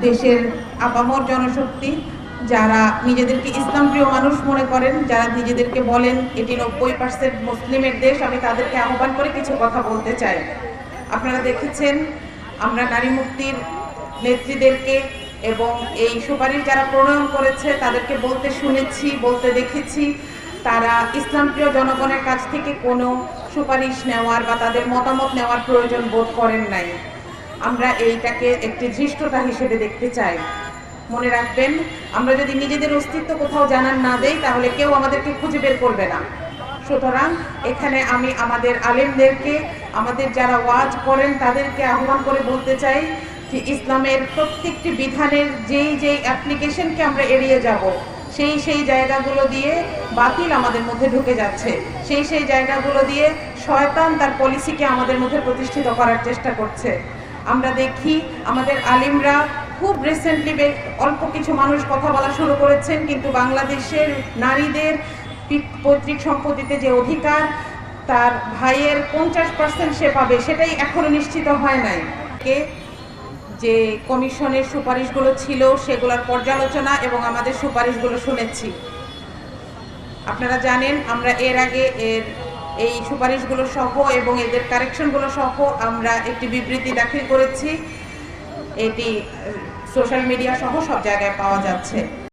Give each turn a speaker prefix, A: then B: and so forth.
A: দেশের আপামর জনশক্তি, যারা নিজেদেরকে ইসলাম প্রিয় মানুষ মনে করেন, যারা নিজেদেরকে বলেন এটি 90% মুসলিমের দেশ, আমি তাদেরকে আহ্বান করে কিছু কথা বলতে চাই। আপনারা দেখেছেন আমরা নারী মুক্তির নেত্রীদেরকে এবং এই সুপারিশ যারা প্রণয়ন করেছে তাদেরকে বলতে শুনেছি, বলতে দেখেছি তারা ইসলাম প্রিয় জনগণের কাছ থেকে কোনো সুপারিশ নেওয়ার বা তাদের মতামত নেওয়ার প্রয়োজন বোধ করেন নাই। আমরা এইটাকে একটি ধৃষ্টতা হিসেবে দেখতে চাই। মনে রাখবেন, আমরা যদি নিজেদের অস্তিত্ব কোথাও জানান না দেই তাহলে কেউ আমাদেরকে খুঁজে বের করবে না। সুতরাং এখানে আমি আমাদের আলেমদেরকে, আমাদের যারা ওয়াজ করেন তাদেরকে আহ্বান করে বলতে চাই যে ইসলামের প্রত্যেকটি বিধানের যেই অ্যাপ্লিকেশনকে আমরা এড়িয়ে যাব, সেই জায়গাগুলো দিয়ে বাতিল আমাদের মধ্যে ঢুকে যাচ্ছে, সেই জায়গাগুলো দিয়ে শয়তান তার পলিসিকে আমাদের মধ্যে প্রতিষ্ঠিত করার চেষ্টা করছে। আমরা দেখি আমাদের আলিমরা খুব রিসেন্টলি অল্প কিছু মানুষ কথা বলা শুরু করেছেন, কিন্তু বাংলাদেশের নারীদের পৈতৃক সম্পত্তিতে যে অধিকার তার ভাইয়ের 50% সে পাবে সেটাই এখনো নিশ্চিত হয় নাই। যে কমিশনের সুপারিশগুলো ছিল সেগুলোর পর্যালোচনা এবং আমাদের সুপারিশগুলো শুনেছি। আপনারা জানেন আমরা এর আগে এই সুপারিশগুলো সহ এবং এদের কারেকশনগুলো সহ আমরা একটি বিবৃতি দাখিল করেছি। এটি সোশ্যাল মিডিয়া সহ সব জায়গায় পাওয়া যাচ্ছে।